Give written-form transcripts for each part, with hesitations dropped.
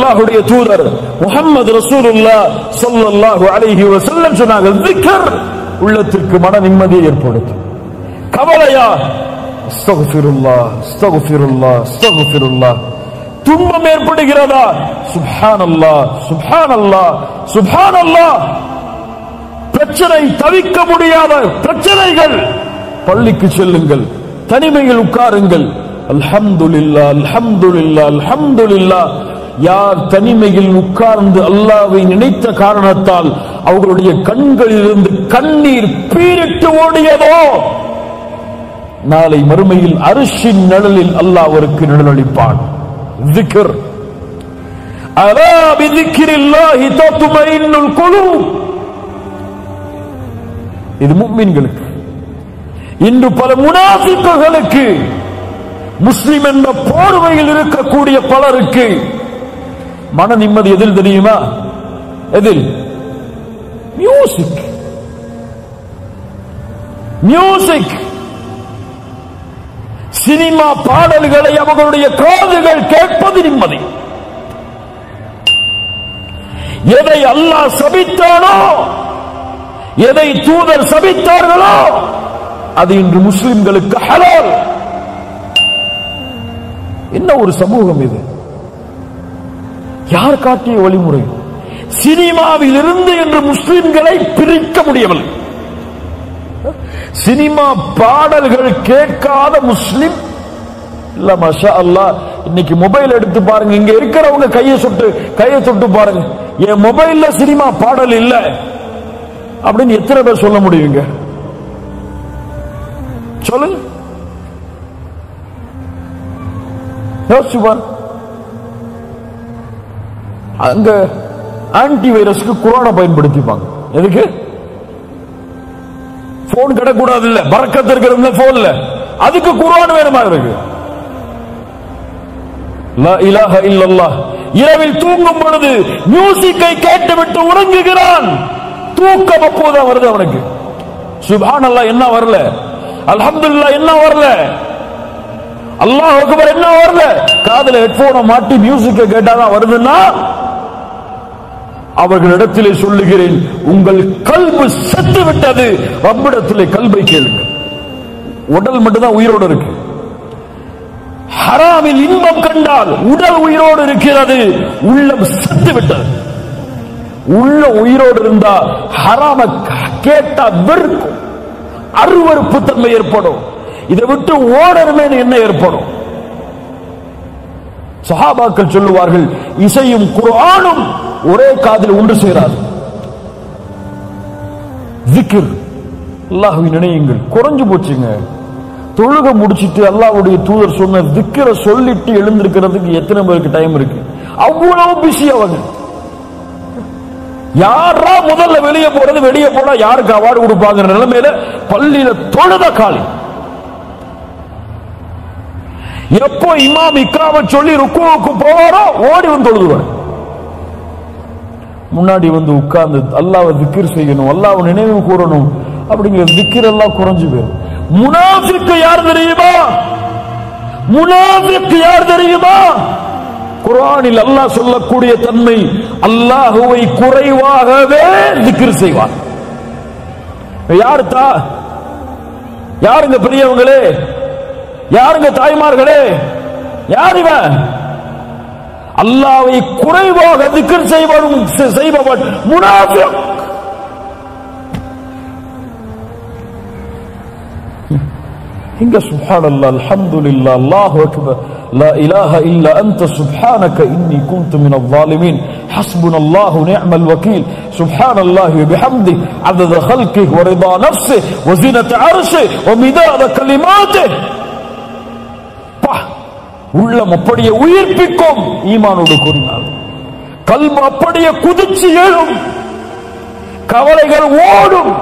அல்லாஹ்வுடைய தூதர் முஹம்மது ரசூலுல்லாஹ் ஸல்லல்லாஹு அலைஹி வஸல்லம் சொன்னாங்க, zikr உள்ளத்திற்கு மன நிம்மதியை ஏற்படுத்தும். கவலையா, அஸ்தக்ஃபிருல்லாஹ் அஸ்தக்ஃபிருல்லாஹ் அஸ்தக்ஃபிருல்லாஹ். துன்பம் ஏற்படுகிறதா, சுப்ஹானல்லாஹ் சுப்ஹானல்லாஹ் சுப்ஹானல்லாஹ். பிரச்சனை, தவிக்க முடியாத பிரச்சனைகள், பள்ளிக்கு செல்லுங்கள், தனிமையில் உட்காருங்கள், அல்ஹம்துலில்லாஹ் அல்ஹம்துலில்லாஹ் அல்ஹம்துலில்லாஹ். யார் தனிமையில் உட்கார்ந்து அல்லாஹ்வை நினைத்த காரணத்தால் அவர்களுடைய கண்களிலிருந்து கண்ணீர் பீரிட்டு ஓடியதோ, நாளை மறுமையில் அர்ஷின் நிழலில் அல்லாஹ் அவருக்கு நிழலளிப்பான். ذிக்ர், அலா பிذிக்ரில்லாஹி தத்மஇன்னுல் குலூப். இது முஃமின்களுக்கு. இன்று பல முனாஃபிக்குகளுக்கு, முஸ்லிம் என்ற போர்வையில் இருக்கக்கூடிய பலருக்கு மன நிம்மதி எதில் தெரியுமா? எதில்? மியூசிக். மியூசிக், சினிமா பாடல்களை அவர்களுடைய காதுகள் கேட்பது நிம்மதி. எதை அல்லாஹ் சபித்தானோ, எதை தூதர் சபித்தார்களோ, அது இன்று முஸ்லிம்களுக்கு ஹலால். என்ன ஒரு சமூகம் இது! யார் காட்டிய வழிமுறை? சினிமாவில் இருந்து என்று முஸ்லிம்களை பிரிக்க முடியவில்லை. சினிமா பாடல்கள் கேட்காத முஸ்லிம் இல்ல. மாஷா அல்லாஹ், இன்னைக்கு மொபைல் எடுத்து பாருங்க, இங்க இருக்கிறவங்க கையை தொட்டு பாருங்க, என் மொபைல்ல சினிமா பாடல் இல்ல அப்படின்னு எத்தனை பேர் சொல்ல முடியுங்க? சொல்லுங்க, யோசிச்சு பாருங்க. அங்க ஆன்டி வைரஸ்க்கு குரானை பயன்படுத்திப்பாங்க. எதுக்கு? போன் கிடக்கூடாது இல்ல, பரக்கத்து இருக்கிற போன்ல, அதுக்கு குர்ஆன் வேணுமா இருக்கு? லா இலாஹ இல்லல்லாஹ். இரவில் தூங்கும் பொழுது மியூசிக்கை கேட்டுவிட்டு உறங்குகிறான். தூக்கம் அப்போதான் வருது அவனுக்கு. சுப்ஹானல்லாஹ் என்ன வரல, அல்ஹம்துலில்லாஹ் என்ன வரல, அல்லாஹ் அக்பர் என்ன வரல. காதுல ஹெட்போனை மாட்டி மியூசிக்கை கேட்டாதான் வருதுன்னா, அவர்களிடத்திலே சொல்லுகிறேன், உங்கள் கல்பு செத்து விட்டது. ரப்பிடத்திலே கல்பை கேளுங்கள். உடல் மட்டும்தான் உயிரோடு இருக்கு. ஹராமில் இன்பம் கண்டால் உடல் உயிரோடு இருக்கிறது, உள்ளம் செத்து விட்டது. உள்ள உயிரோடு இருந்தா ஹராம கேட்டா வெறுக்கும், அருவருப்பு தன்மை ஏற்படும். இதை விட்டு ஓடருமே என்ன ஏற்படும்? சஹாபாக்கள் சொல்லுவார்கள், இசையும் குர்ஆனும் ஒரே காதில் ஒன்று சேராது. zikr, அல்லாஹ்வை நினையுங்கள். குறைஞ்சு போச்சுங்க. தொழுக முடிச்சிட்டு அல்லாஹ்வுடைய தூதர் சொன்ன zikr சொல்லிட்டு எழுந்திருக்கிறதுக்கு எத்தனை பேருக்கு டைம் இருக்கு? அவ்வளவு பிஸி அவங்க. யாரா முதல்ல வெளியே போறது, வெளியே போனா யாருக்கு அவார்டு கொடுப்பாங்க நிலைமையில பள்ளியில தொழுத காலி. எப்போ இமாம் இக்ராம சொல்லி ருக்குவுக்கு போவாரோ ஓடி வந்து தொழுதுவார். முன்னாடி வந்து உட்கார்ந்து அல்லாஹ்வை zikr செய்யணும், அல்லாஹ்வை நினைவு கூறணும் அப்படிங்கிற zikr எல்லாம் குறைஞ்சு போயிடும். முனாஃபிக் யார் தெரியுமா? முனாஃபிக் யார் தெரியுமா? குர்ஆனில் அல்லாஹ் சொல்லக்கூடிய தன்மை, அல்லாஹ்வை குறைவாகவே zikr செய்வார். யாருங்க பெரியவங்களே, யாருங்க தாய்மார்களே, யார் இவன்? அல்லாஹ்வை குறைவாக zikr செய்பவன் முனாஃபிக். இங்க சுப்ஹானல்லாஹ், அல்ஹம்துலில்லாஹ், அல்லாஹு அக்பர், லா இலாஹ இல்லா அன்த சுப்ஹானக இன்னி குன்து மினல் ஸாலிமீன், ஹஸ்புனல்லாஹு நிஅமல் வகீல், சுப்ஹானல்லாஹி வ பிஹம்தி, அதத ஹல்கிஹி வ ரிதா நஃப்ஸிஹி வ ஸீனத அர்ஷிஹி வ மிதாத கலிமாத்திஹி. உள்ளம் அப்படியே உயிர்ப்பிக்கும் ஈமானோடு கூறினார். கல்பு அப்படியே குதிச்சு எழும், கவலைகள் ஓடும்.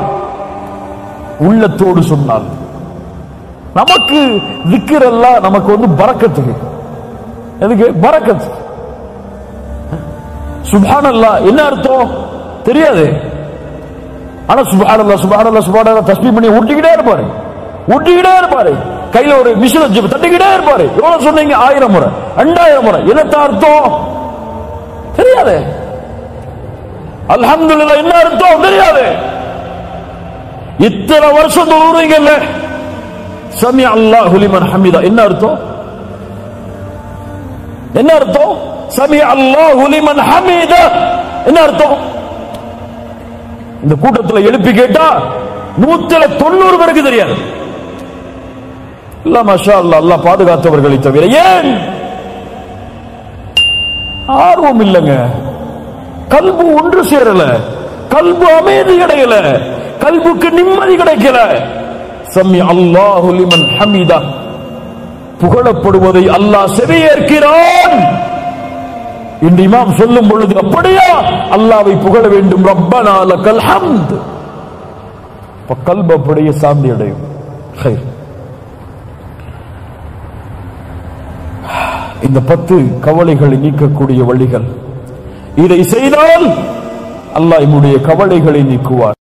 உள்ளத்தோடு சொன்னால் நமக்கு zikr எல்லாம் நமக்கு வந்து பரக்கத்துக்கு. எதுக்கு பரக்கத்? சுப்ஹானல்லாஹ் என்ன அர்த்தம் தெரியாது. ஆனா சுப்ஹானல்லாஹ் சுப்ஹானல்லாஹ் சுப்ஹானல்லாஹ் தஸ்பீஹ் பண்ணி ஊட்டிக்கிட்டே இருப்பாரு. கையில ஒரு மிஷின் தட்டிக்கிட்டே இருப்பாரு. எவ்வளவு சொன்னீங்க? 1000 முறை 2000 முறை. என்ன அர்த்தம்? தெரியாது. அல்ஹம்துலில்லாஹ் என்ன அர்த்தம் தெரியாது. இத்தனை வருஷம் தொழுறீங்கல்ல, சமி அல்லாஹு லிமன் ஹமிதா என்ன அர்த்தம்? என்ன அர்த்தம்? சமி அல்லாஹு லிமன் ஹமிதா என்ன அர்த்தம்? இந்த கூட்டத்தில் எழுப்பி கேட்டா 190 பேருக்கு தெரியாது. அல்லா மாஷா அல்லாஹ், அல்லாஹ் பாதுகாத்தவர்களை தவிர. ஏன் ஆர்வம் இல்லைங்க, கல்பு ஒன்று சேரல, கல்பு அமைதி கிடைக்கல, கல்புக்கு நிம்மதி கிடைக்கல. சமி அல்லாஹு லிமன் ஹமிதா, புகழப்படுவதை அல்லாஹ் செவியேற்கிறான் என்று இமாம் சொல்லும் பொழுது, அப்படியா அல்லாஹ்வை புகழ வேண்டும், ரப்பனா லக்கல் ஹம்த். கல்பு அப்படியே சாந்தி அடையும். இந்த 10 கவலைகளை நீக்கக்கூடிய வழிகள், இதை செய்தால் அல்லாஹ் நம்முடைய கவலைகளை நீக்குவார்.